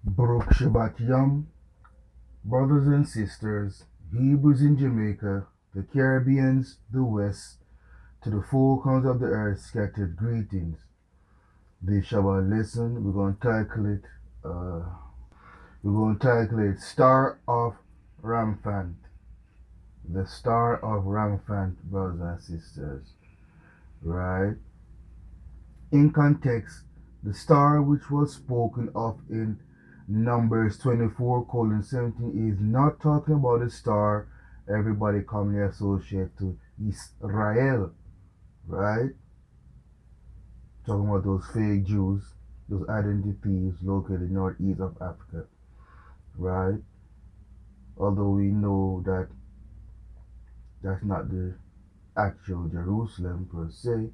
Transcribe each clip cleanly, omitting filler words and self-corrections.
Baruch Shabbat Yom, brothers and sisters, Hebrews in Jamaica, the Caribbeans, the West, to the four corners of the earth scattered greetings. This Shabbat lesson, uh, we're going to title it Star of Ramphan. The Star of Ramphan, brothers and sisters. Right? In context, the star which was spoken of in Numbers 24:17 is not talking about a star everybody commonly associate to Israel, right? Talking about those fake Jews, those identities located in the northeast of Africa, right? Although we know that that's not the actual Jerusalem per se,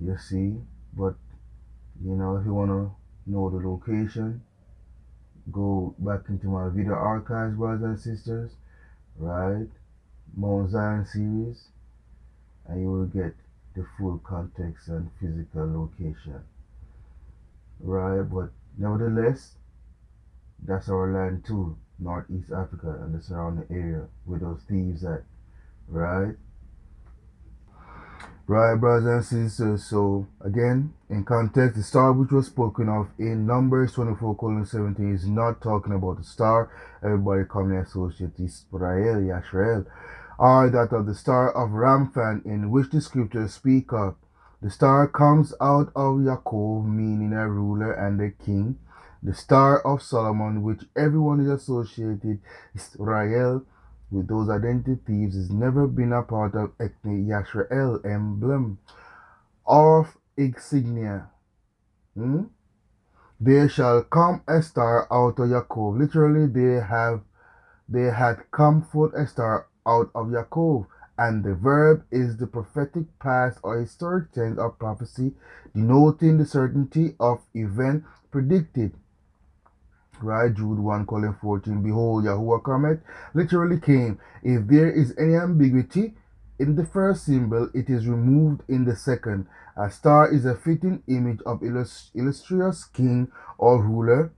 you see, but if you want to know the location, go back into my video archives, brothers and sisters, right? Mount Zion series, and you will get the full context and physical location, right? But nevertheless, that's our land too, Northeast Africa and the surrounding area where those thieves at, right? Right, brothers and sisters. So again, in context, the star which was spoken of in Numbers 24:17 is not talking about the star everybody commonly associates Israel, Yashrael, or that of the star of Ramphan, in which the scriptures speak of. The star comes out of Yaakov, meaning a ruler and a king. The star of Solomon, which everyone is associated Israel with those identities, has never been a part of ethnic Yashrael emblem of insignia. There shall come a star out of Yaakov. Literally, they had come forth a star out of Yaakov, and the verb is the prophetic past or historic tense of prophecy, denoting the certainty of event predicted. Right, Jude 1:14, behold, Yahuwah cometh, literally came. If there is any ambiguity in the first symbol, it is removed in the second. A star is a fitting image of illustrious king or ruler.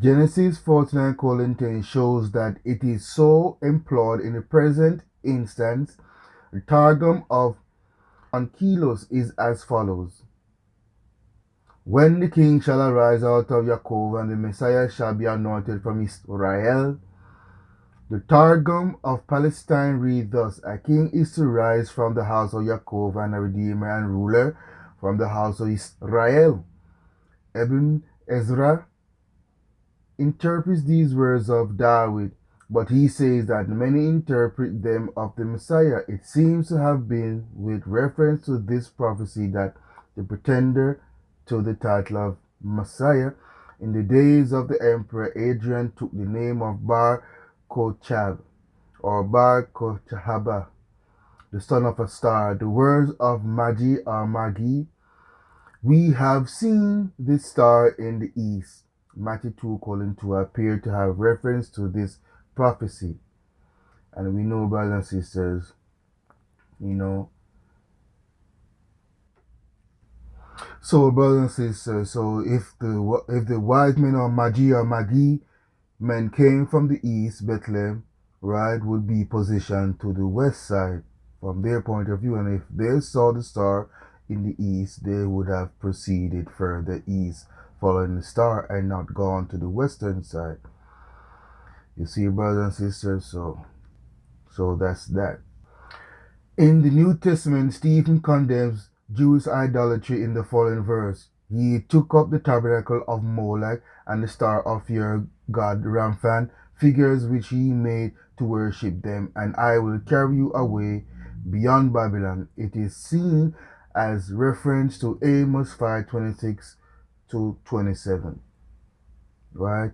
Genesis 49:10 shows that it is so employed in the present instance. The Targum of Onkelos is as follows. When the king shall arise out of Yaakov, and the Messiah shall be anointed from Israel. The Targum of Palestine reads thus: a king is to rise from the house of Yaakov, and a redeemer and ruler from the house of Israel. Ibn Ezra interprets these words of David, but he says that many interpret them of the Messiah. It seems to have been with reference to this prophecy that the pretender to the title of Messiah in the days of the Emperor Adrian took the name of Bar Kochab or Bar Kochaba, the son of a star. The words of Magi or Magi, we have seen this star in the east. Matthew 2:2 appear to have reference to this prophecy. And we know, brothers and sisters, you know. So, brothers and sisters, so if the wise men or Magi men came from the east, Bethlehem, right, would be positioned to the west side from their point of view. And if they saw the star in the east, they would have proceeded further east, following the star, and not gone to the western side. You see, brothers and sisters, so that's that. In the New Testament, Stephen condemns Jewish idolatry in the following verse. Ye took up the tabernacle of Moloch and the star of your god Ramphan, figures which ye made to worship them, and I will carry you away beyond Babylon. It is seen as reference to Amos 5:26 to 27. Right?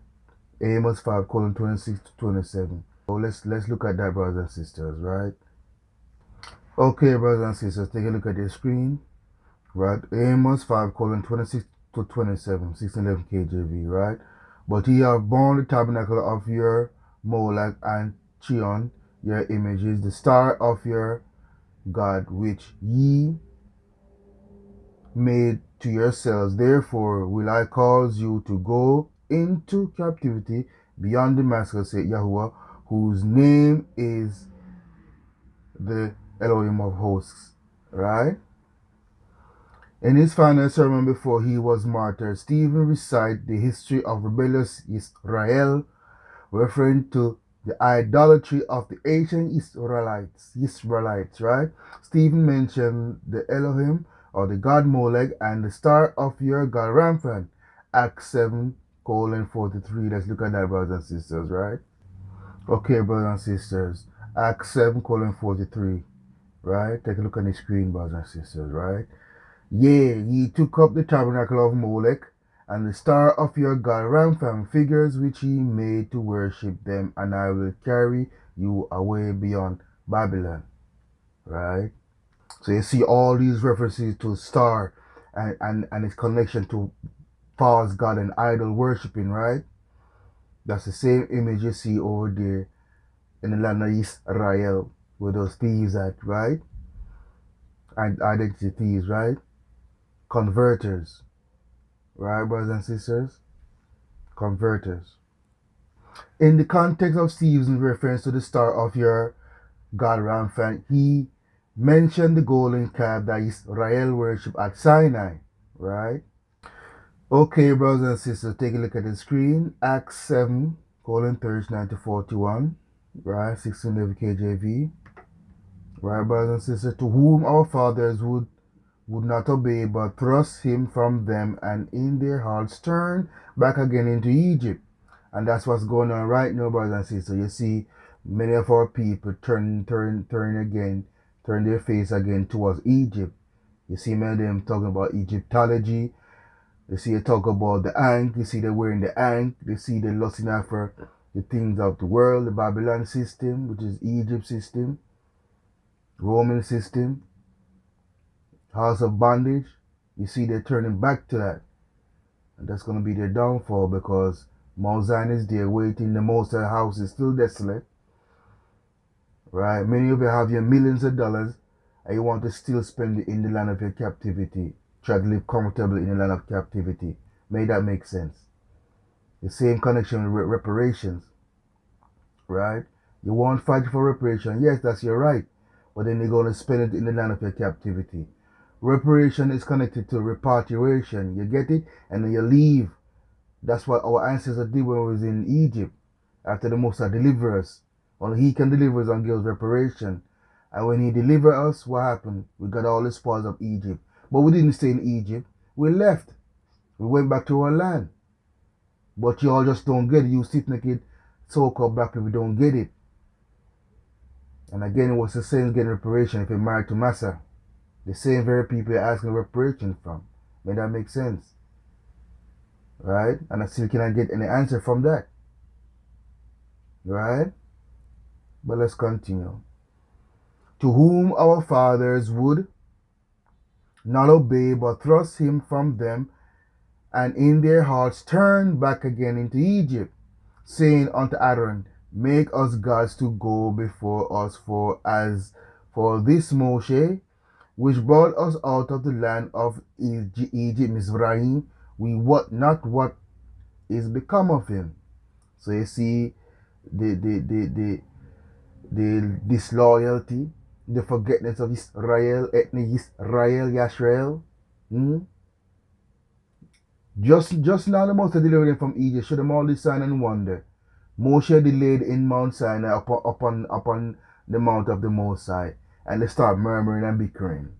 Amos 5:26 to 27. So let's look at that, brothers and sisters, right? Okay, brothers and sisters, take a look at the screen. Right? Amos 5:26 to 27, 1611 KJV, right? But ye have borne the tabernacle of your Moloch and Chion, your images, the star of your God, which ye made to yourselves. Therefore will I cause you to go into captivity beyond Damascus, said Yahuwah, whose name is the Elohim of hosts. Right? In his final sermon before he was martyred, Stephen recited the history of rebellious Israel, referring to the idolatry of the ancient Israelites, right? Stephen mentioned the Elohim, or the god Molech, and the star of your god Ramphan, Acts 7:43. Let's look at that, brothers and sisters, right? Okay, brothers and sisters, Acts 7:43, right? Take a look on the screen, brothers and sisters, right? Yea, ye took up the tabernacle of Molech, and the star of your god Ramphan, figures which ye made to worship them, and I will carry you away beyond Babylon. Right? So you see all these references to star and its connection to false god and idol worshipping, right? That's the same image you see over there in the land of Israel, where those thieves at, right? And identity thieves, right? Converters. Right, brothers and sisters? Converters. In the context of Stephen's reference to the star of your God Ramphan, he mentioned the golden calf that Israel worship at Sinai. Right? Okay, brothers and sisters, take a look at the screen. Acts 7, 39 to 41. Right? 1611 KJV. Right, brothers and sisters, to whom our fathers would not obey, but thrust him from them, and in their hearts turned back again into Egypt. And that's what's going on right now, brothers and sisters. You see, many of our people turn their face again towards Egypt. You see many of them talking about Egyptology. You see they talk about the ankh. You see they're wearing the ankh. You see they're lusting after the things of the world, the Babylon system, which is Egypt system, Roman system, house of bondage. You see they're turning back to that. And that's going to be their downfall, because Mount Zion is there waiting. The Most High house is still desolate. Right? Many of you have your millions of dollars and you want to still spend it in the land of your captivity. Try to live comfortably in the land of captivity. May that make sense? The same connection with reparations. Right? You want fight for reparation. Yes, that's your right. But then you're going to spend it in the land of your captivity. Reparation is connected to repatriation. You get it? And then you leave. That's what our ancestors did when we was in Egypt. After the Most High deliver us. Only He can deliver us and give us reparation. And when He delivered us, what happened? We got all the spoils of Egypt. But we didn't stay in Egypt. We left. We went back to our land. But y'all just don't get it. You stiff-necked so-called black people don't get it. And again, what's the same getting reparation if you're married to Massa? The same very people you're asking reparation from. May that make sense? Right? And I still cannot get any answer from that. Right? But let's continue. To whom our fathers would not obey, but thrust him from them, and in their hearts turned back again into Egypt, saying unto Aaron, Make us gods to go before us, for this Moshe, which brought us out of the land of Egypt, Mizraim, we wot not what is become of him. So you see the disloyalty, the forgetfulness of Israel, ethnic Israel, Yashrael. Just now the Most High delivered them from Egypt, showed them all this sign and wonder. Moshe delayed in Mount Sinai upon the mount of the Most High, and they start murmuring and bickering.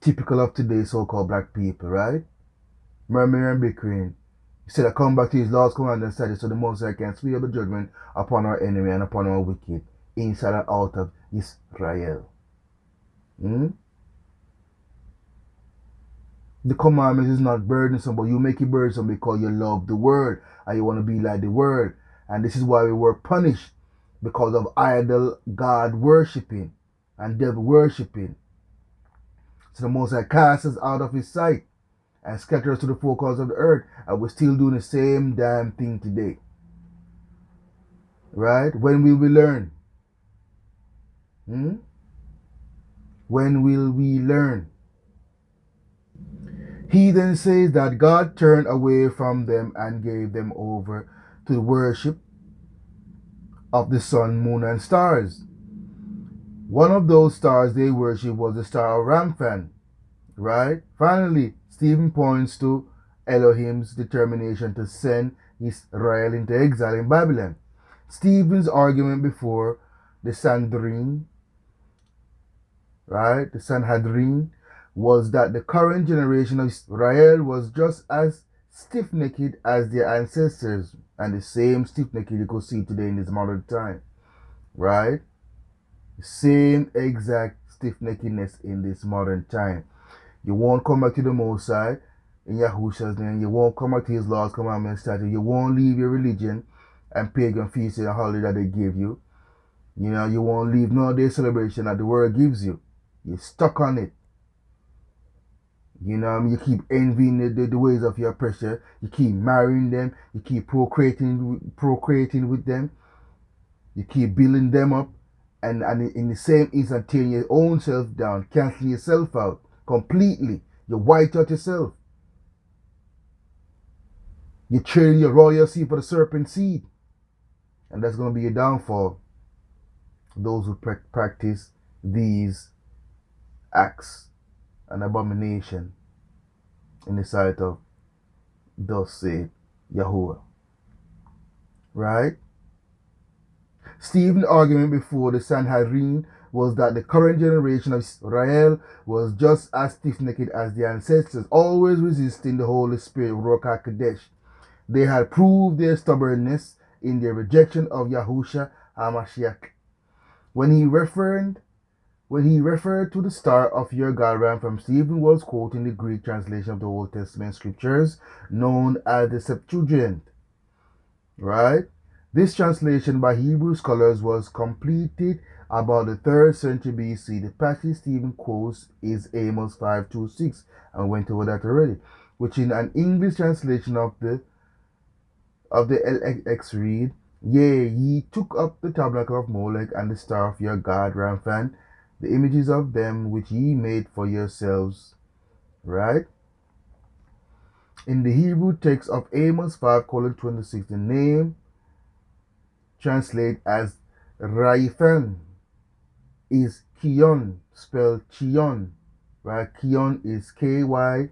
Typical of today's so-called black people, right? Murmuring and bickering. Instead of come back to his Lord's command and statutes, so the Most High can sweep up the judgment upon our enemy and upon our wicked, inside and out of Israel. The commandment is not burdensome, but you make it burdensome because you love the word and you want to be like the word. And this is why we were punished, because of idol God worshipping and devil worshipping. So the Most High cast us out of his sight and scatter us to the four corners of the earth, and we're still doing the same damn thing today. Right? When will we learn? When will we learn? He then says that God turned away from them and gave them over to the worship of the sun, moon, and stars. One of those stars they worship was the star of Ramphan. Right? Finally, Stephen points to Elohim's determination to send Israel into exile in Babylon. Stephen's argument before the Sanhedrin, right, the Sanhedrin, was that the current generation of Israel was just as stiff-necked as their ancestors, and the same stiff-necked you could see today in this modern time, right? The same exact stiff-neckedness in this modern time. You won't come back to the Most High in Yahushua's name. You won't come back to his laws, commandments, statutes. You won't leave your religion and pagan feast and holiday that they give you. You know, you won't leave no day celebration that the world gives you. You're stuck on it. You know, you keep envying the ways of your oppressor. You keep marrying them. You keep procreating with them. You keep building them up. And in the same instant, tearing your own self down, canceling yourself out completely. You white out yourself. You're trading your royal seed for the serpent seed. And that's going to be your downfall. Those who practice these acts an abomination in the sight of thus said Yahuwah. Right? Stephen's argument before the Sanhedrin was that the current generation of Israel was just as stiff-necked as their ancestors, always resisting the Holy Spirit, Ruach HaKodesh. They had proved their stubbornness in their rejection of Yahushua HaMashiach. When he referred to the star of your God, Ramphan, Stephen was quoting the Greek translation of the Old Testament scriptures known as the Septuagint. Right? This translation by Hebrew scholars was completed about the 3rd century BC. The passage Stephen quotes is Amos 5:2-6, and went over that already, which in an English translation of the LXX read, Yea, ye took up the tabernacle of Molech and the star of your God, Ramphan, the images of them which ye made for yourselves. Right? In the Hebrew text of Amos 5:26, the name translated as Ramphan is Kion, spelled Chion. Right? Kion is K-I-Y-U-N,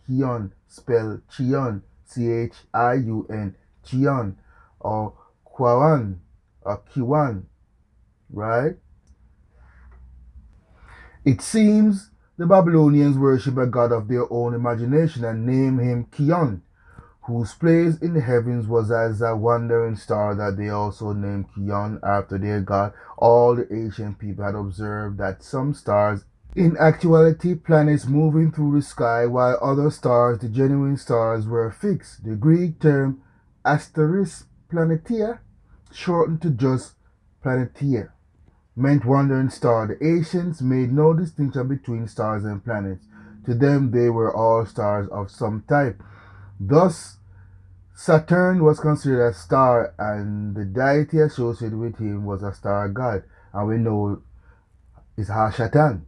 Kion, spelled Chion, C-H-I-U-N, Chion, or Kwawan, or Kiwan. Right? It seems the Babylonians worship a god of their own imagination and name him Kion, whose place in the heavens was as a wandering star that they also named Kion after their god. All the ancient people had observed that some stars, in actuality planets moving through the sky, while other stars, the genuine stars, were fixed. The Greek term asteris planetia, shortened to just planetia, meant wandering star. The ancients made no distinction between stars and planets. To them, they were all stars of some type. Thus, Saturn was considered a star, and the deity associated with him was a star god. And we know it's Hashatan,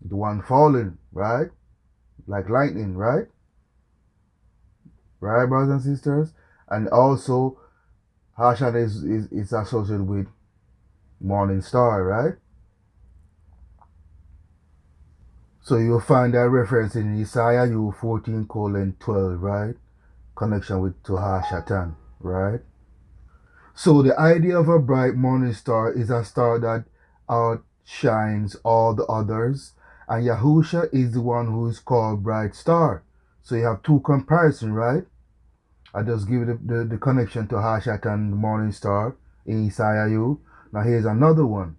the one falling, right? Like lightning, right? Right, brothers and sisters? And also, Hashatan is associated with morning star, right? So you'll find that reference in Isaiah U 14:12, right? Connection with to Hashatan, right? So the idea of a bright morning star is a star that outshines all the others, and Yahusha is the one who is called bright star. So you have two comparisons, right? I just give the connection to Hashatan, the morning star in Isaiah U. Now here's another one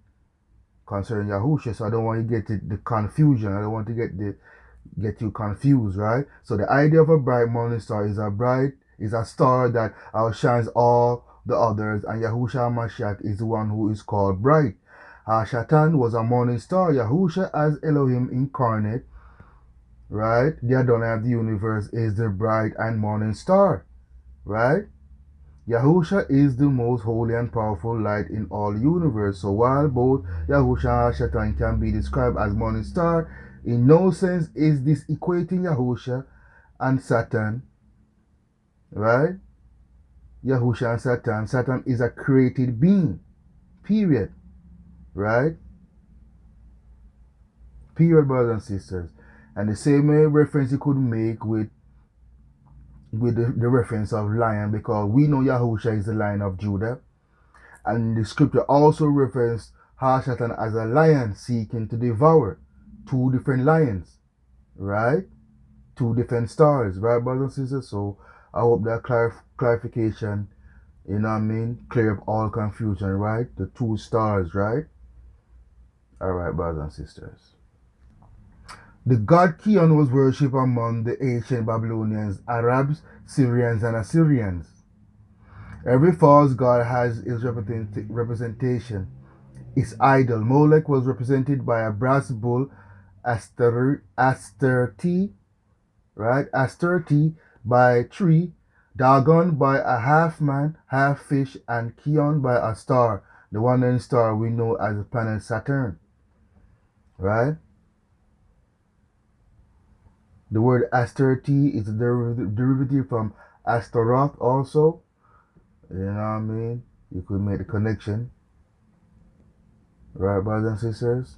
concerning Yahusha. So I don't want you to get the confusion. I don't want to get you confused, right? So the idea of a bright morning star is a star that outshines all the others, and Yahusha Mashiach is the one who is called bright. Shatan was a morning star. Yahusha as Elohim incarnate, right? The Adonai of the universe is the bright and morning star, right? Yahusha is the most holy and powerful light in all the universe. So while both Yahusha and Shatan can be described as morning star, in no sense is this equating Yahusha and Satan, right? Yahusha and Satan. Satan is a created being, period, right? Period, brothers and sisters. And the same reference you could make with the reference of lion, because we know Yahusha is the Lion of Judah. And the scripture also refers Satan as a lion seeking to devour. Two different lions, right? Two different stars, right, brothers and sisters? So I hope that clarification, you know what I mean, clear up all confusion, right? The two stars, right? All right, brothers and sisters. The god Kion was worshipped among the ancient Babylonians, Arabs, Syrians, and Assyrians. Every false god has its representation. Its idol, Molech, was represented by a brass bull, Astarte, right? Astarte by a tree, Dagon by a half man, half fish, and Kion by a star, the wandering star we know as the planet Saturn, right? The word Astarte is a derivative from Astaroth also. You know what I mean? You could make the connection. Right, brothers and sisters?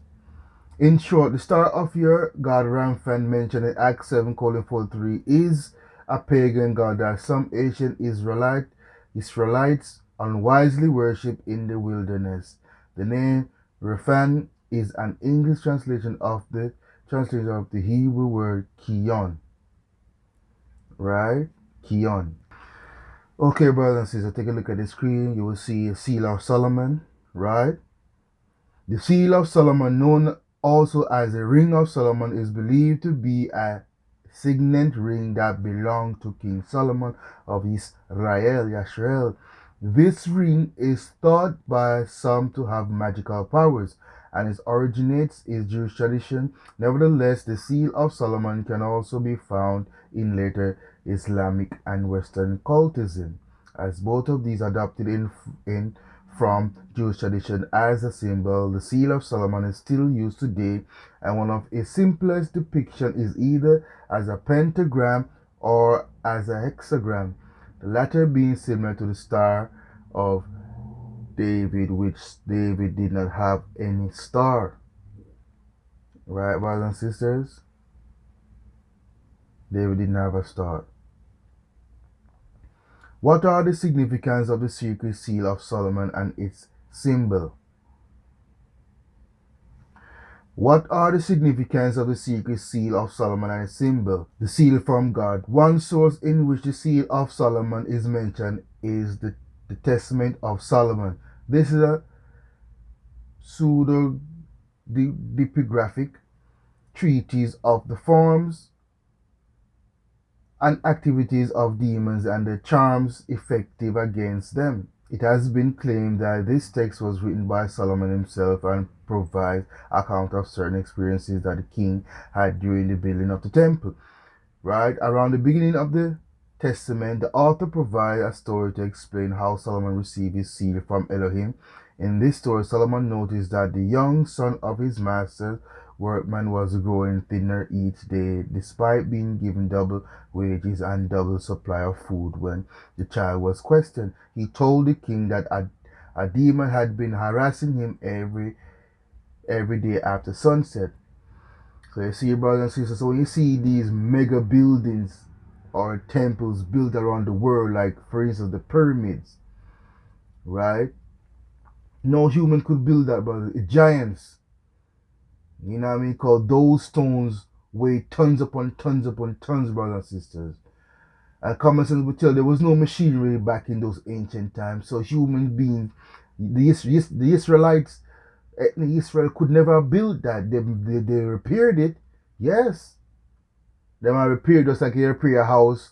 In short, the star of your god Ramphan mentioned in Acts 7:43 is a pagan god that some ancient Israelites unwisely worshipped in the wilderness. The name Ramphan is an English translation of the Hebrew word Kion. Right? Kion. Okay, brothers and sisters, take a look at the screen. You will see a seal of Solomon, right? The seal of Solomon, known also as the ring of Solomon, is believed to be a signet ring that belonged to King Solomon of Yisrael. This ring is thought by some to have magical powers, and it originates in Jewish tradition. Nevertheless, the seal of Solomon can also be found in later Islamic and Western cultism, as both of these adopted in from Jewish tradition as a symbol. The seal of Solomon is still used today, and one of its simplest depictions is either as a pentagram or as a hexagram, the latter being similar to the Star of David, which David did not have any star. Right, brothers and sisters? David didn't have a star. What are the significance of the secret seal of Solomon and its symbol? What are the significance of the secret seal of Solomon and its symbol? The seal from God. One source in which the seal of Solomon is mentioned is the Testament of Solomon. This is a pseudo-depigraphic treatise of the forms and activities of demons and the charms effective against them. It has been claimed that this text was written by Solomon himself and provides account of certain experiences that the king had during the building of the temple. Right around the beginning of the Testament, the author provides a story to explain how Solomon received his seal from Elohim. In this story, Solomon noticed that the young son of his master's workman was growing thinner each day, despite being given double wages and double supply of food. When the child was questioned, he told the king that a demon had been harassing him every day after sunset. So you see, brothers and sisters, so when you see these mega buildings or temples built around the world, like for instance the pyramids, right? No human could build that, brother. It's giants. You know what I mean? Because those stones weigh tons upon tons upon tons, brothers and sisters. And common sense would tell there was no machinery back in those ancient times. So human beings, the Israelites, Israel could never build that. They repaired it, yes. They might repair just like you repair a house,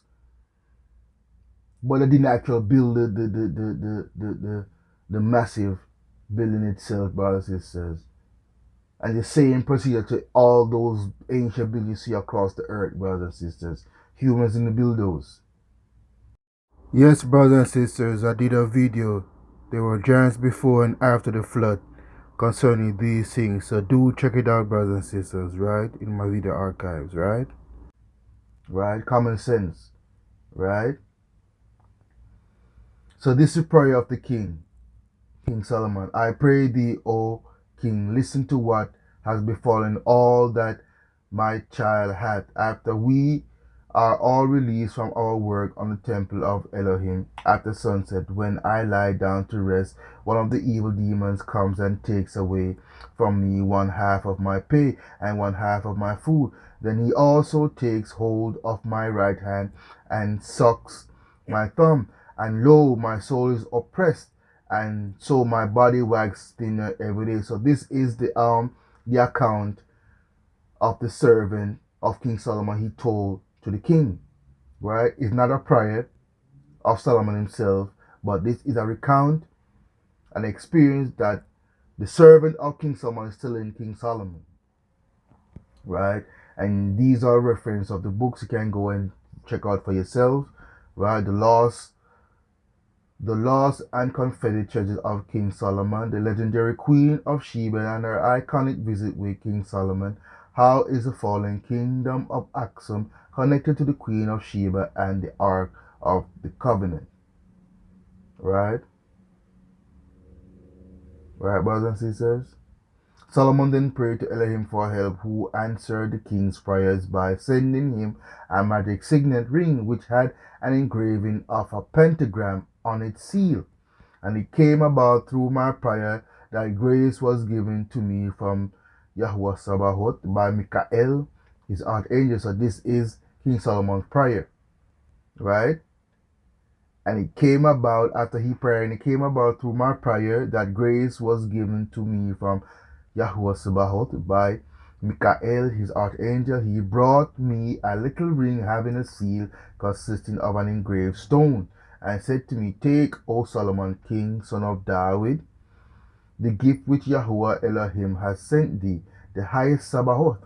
but they didn't actually build the massive building itself, brothers and sisters. And the same procedure to all those ancient buildings you see across the earth, brothers and sisters. Humans didn't build those. Yes, brothers and sisters, I did a video. There were giants before and after the flood concerning these things. So do check it out, brothers and sisters, right? In my video archives, right? Right? Common sense, right? So this is prayer of the king, King Solomon. I pray thee, O king, listen to what has befallen all that my child hath, after we are all released from our work on the temple of Elohim after sunset. When I lie down to rest, one of the evil demons comes and takes away from me one half of my pay and one half of my food. Then he also takes hold of my right hand and sucks my thumb. And lo, my soul is oppressed, and so my body waxes thinner every day. So this is the account of the servant of King Solomon. He told to the king, right? It's not a prayer of Solomon himself, but this is a recount, an experience that the servant of King Solomon is telling King Solomon, right? And these are reference of the books you can go and check out for yourself, right? The Lost and Confederate Treasures of King Solomon, the legendary Queen of Sheba and her iconic visit with King Solomon. How is the fallen kingdom of Axum connected to the Queen of Sheba and the Ark of the Covenant? Right? Right, brothers and sisters? Solomon then prayed to Elohim for help, who answered the king's prayers by sending him a magic signet ring which had an engraving of a pentagram on its seal. And it came about through my prayer that grace was given to me from Yahweh Sabaoth by Michael, his archangel. So this is King Solomon's prayer, right? And it came about after he prayed, and it came about through my prayer that grace was given to me from Yahweh Sabaoth by Michael, his archangel. He brought me a little ring having a seal consisting of an engraved stone, and said to me, Take, O Solomon, king, son of David, the gift which Yahweh Elohim has sent thee, the highest Sabaoth.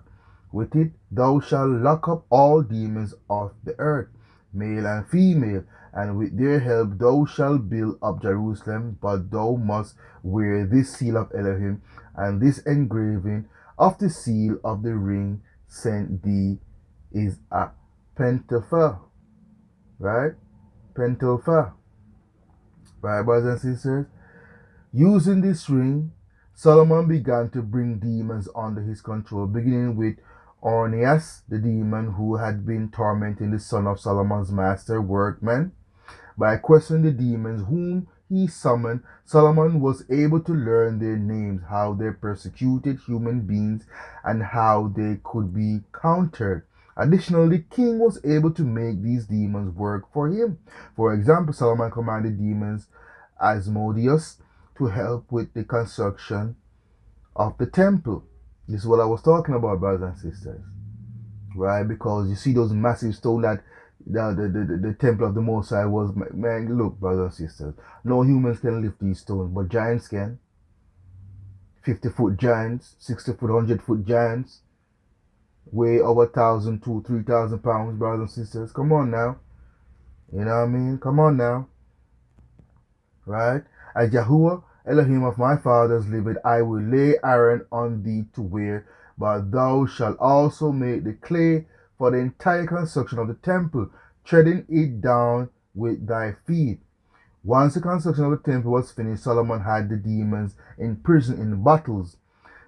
With it thou shalt lock up all demons of the earth, male and female, and with their help thou shalt build up Jerusalem. But thou must wear this seal of Elohim, and this engraving of the seal of the ring sent thee is a pentaphor. Right? Pentaphor. Right, brothers and sisters? Using this ring, Solomon began to bring demons under his control, beginning with Orneas, the demon who had been tormenting the son of Solomon's master workman. By questioning the demons whom he summoned, Solomon was able to learn their names, how they persecuted human beings, and how they could be countered. Additionally, the king was able to make these demons work for him. For example, Solomon commanded demons Asmodeus to help with the construction of the temple. This is what I was talking about, brothers and sisters. Right? Because you see those massive stones that The temple of the Most High was, man, look, brothers and sisters, no humans can lift these stones, but giants can. 50-foot giants, 60-foot, 100-foot giants, weigh over 1,000 to 3,000 pounds, brothers and sisters. Come on now. You know what I mean? Come on now. Right? As Yahuwah, Elohim of my fathers liveth, I will lay iron on thee to wear, but thou shalt also make the clay for the entire construction of the temple, treading it down with thy feet. Once the construction of the temple was finished, Solomon had the demons imprisoned in bottles.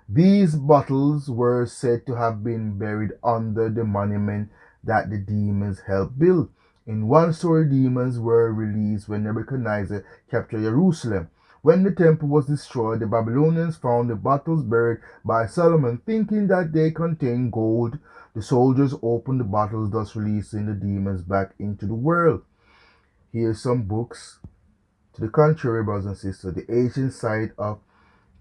These bottles were said to have been buried under the monument that the demons helped build. In one story, demons were released when Nebuchadnezzar captured Jerusalem. When the temple was destroyed, the Babylonians found the bottles buried by Solomon, thinking that they contained gold. The soldiers opened the bottles, thus releasing the demons back into the world. Here's some books to the contrary, brothers and sisters. The ancient site of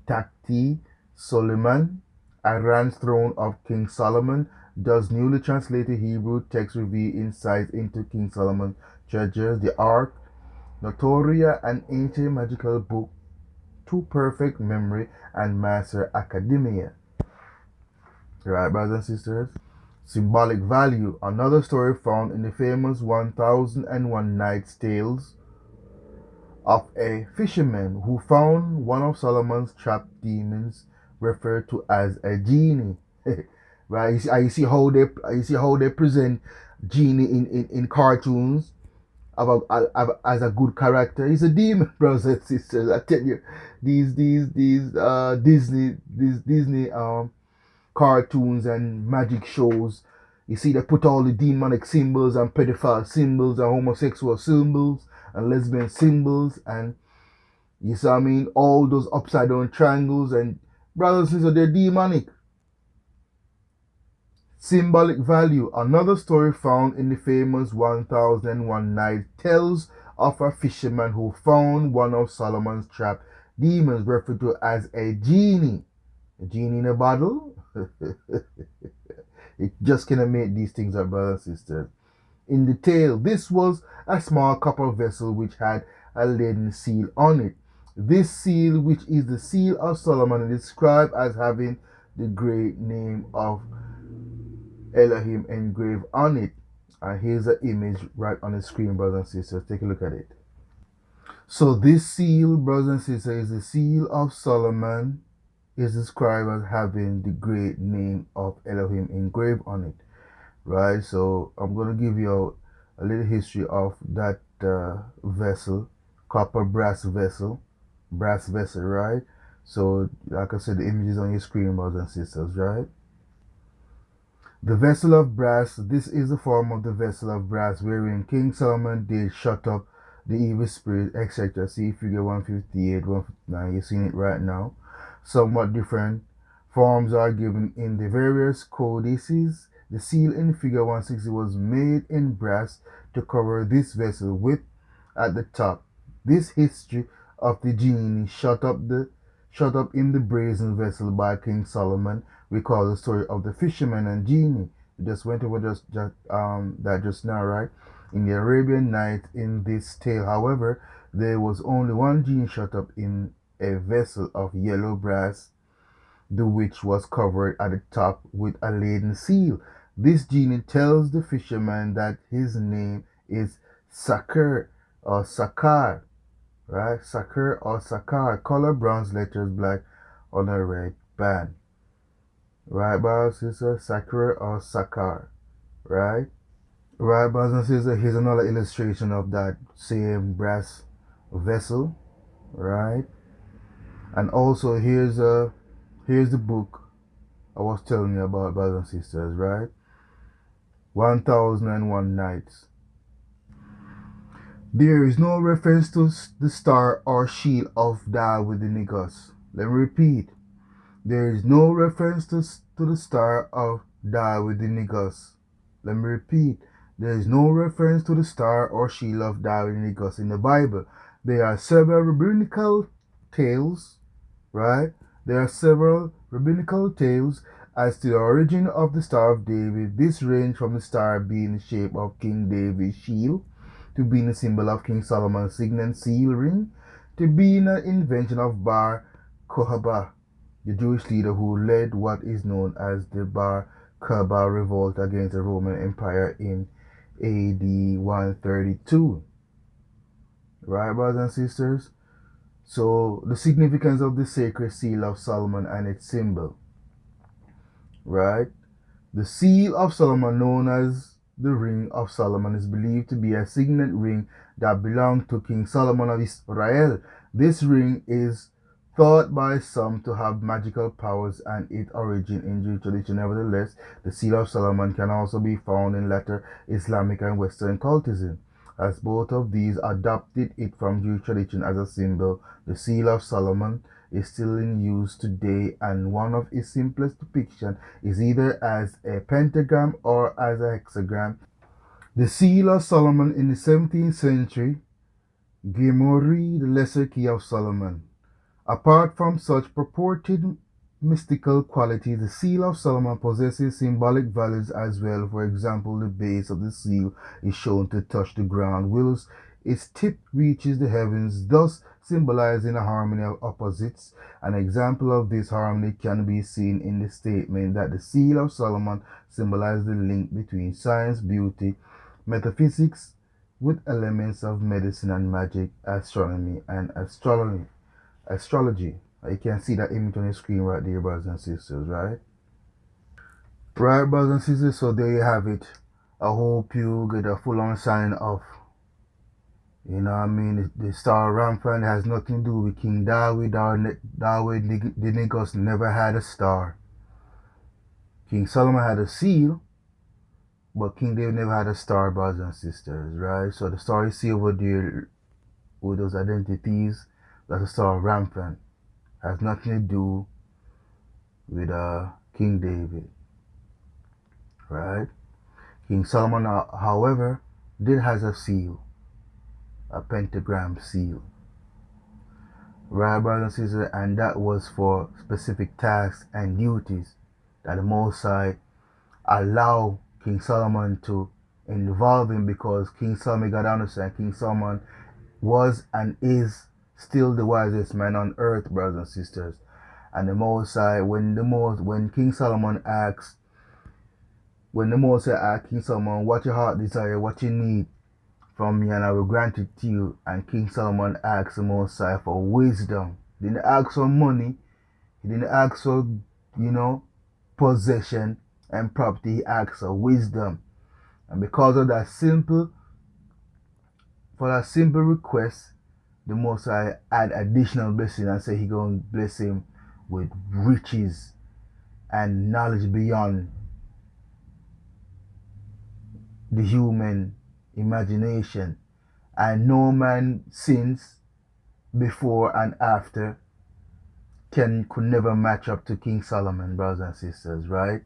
Takti Solomon, Iran's throne of King Solomon. Does newly translated Hebrew text reveal insights into King Solomon's treasures? The Ark, Notoria, an ancient magical book to perfect memory and master academia. Right, brothers and sisters? Symbolic value. Another story found in the famous 1001 Nights Tales of a fisherman who found one of Solomon's trapped demons, referred to as a genie. Right? You see how they present genie in cartoons as a good character. He's a demon, brothers and sisters. I tell you, these Disney cartoons and magic shows. You see, they put all the demonic symbols and pedophile symbols and homosexual symbols and lesbian symbols, and you see what I mean, all those upside down triangles, and brothers and sisters, they're demonic. Symbolic value. Another story found in the famous 1001 Nights tells of a fisherman who found one of Solomon's trapped demons, referred to as a genie. A genie in a bottle? It just cannot make these things up, brothers and sisters. In the tale, this was a small copper vessel which had a leaden seal on it. This seal, which is the seal of Solomon, is described as having the great name of Elohim engraved on it. And here's an image right on the screen, brothers and sisters. Take a look at it. So this seal, brothers and sisters, is the seal of Solomon, is described as having the great name of Elohim engraved on it. Right? So I'm going to give you a little history of that vessel, copper brass vessel, right? So like I said, the image is on your screen, brothers and sisters, right? The vessel of brass. This is the form of the vessel of brass wherein King Solomon did shut up the evil spirit, etc. See figure 158, 159. You're seeing it right now. Somewhat different forms are given in the various codices. The seal in figure 160 was made in brass to cover this vessel with at the top. This history of the genie shut up in the brazen vessel by King Solomon recalls the story of the fisherman and genie. We just went over that just now, right? In the Arabian Nights, in this tale, however, there was only one genie shut up in a vessel of yellow brass, the which was covered at the top with a leaden seal. This genie tells the fisherman that his name is Sakar or Sakar, right? Sakar or Sakar, color bronze letters black on a red band. Right, brothers and sisters? Sakar or Sakar, right? Right, brothers and sisters, here's another illustration of that same brass vessel, right? And also here's the book I was telling you about, brothers and sisters, right? 1001 Nights. There is no reference to the star or shield of Davidinicus. Let me repeat. There is no reference to the star of Davidinicus. Let me repeat. There is no reference to the star or shield of Davidinicus in the Bible. There are several rabbinical tales, right? There are several rabbinical tales As to the origin of the Star of David, this ranged from the star being the shape of King David's shield, to being a symbol of King Solomon's signet seal ring, to being an invention of Bar Kokhba, the Jewish leader who led what is known as the Bar Kokhba revolt against the Roman Empire in AD 132. Right, brothers and sisters? So, the significance of the sacred seal of Solomon and its symbol. Right? The seal of Solomon, known as the Ring of Solomon, is believed to be a signet ring that belonged to King Solomon of Israel. This ring is thought by some to have magical powers and its origin in Jewish tradition. Nevertheless, the seal of Solomon can also be found in later Islamic and Western cultism, as both of these adopted it from Jewish tradition as a symbol. The seal of Solomon is still in use today, and one of its simplest depictions is either as a pentagram or as a hexagram. The seal of Solomon in the 17th century, Gemori, the Lesser Key of Solomon. Apart from such purported mystical qualities, the seal of Solomon possesses symbolic values as well. For example, the base of the seal is shown to touch the ground, whilst its tip reaches the heavens, thus symbolizing a harmony of opposites. An example of this harmony can be seen in the statement that the seal of Solomon symbolizes the link between science, beauty, metaphysics, with elements of medicine and magic, astronomy, and astrology. You can see that image on the screen right there, brothers and sisters, right? Right, brothers and sisters, so there you have it. I hope you get a full understanding of, you know what I mean, the star Ramphan has nothing to do with King David. David, the niggas never had a star. King Solomon had a seal, but King David never had a star, brothers and sisters, right? So the star you see over there with those identities, that's the star of Ramphan. Has nothing to do with King David, right? King Solomon, however, did has a seal, a pentagram seal, right, brothers and sisters, and that was for specific tasks and duties that the Most High allow King Solomon to involve in, because King Solomon, got to understand, King Solomon was and is still the wisest man on earth, brothers and sisters. And the Most High, when the King Solomon asked King Solomon, what your heart desire, what you need from me, and I will grant it to you. And King Solomon asked the Most High for wisdom. He didn't ask for money. He didn't ask for, possession and property. He asked for wisdom. And because of that simple request, the Most High add additional blessing and say he gonna bless him with riches and knowledge beyond the human imagination. And no man since, before and after could never match up to King Solomon, brothers and sisters, right?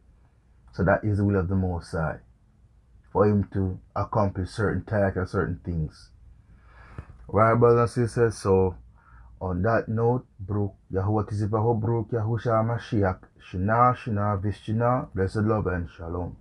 So that is the will of the Most High, for him to accomplish certain tasks and certain things. Right, brothers and sisters, so on that note, Bruk Yahuwah Tizivaho Bruk Yahusha Mashiach, Shina, Vishina, blessed love and shalom.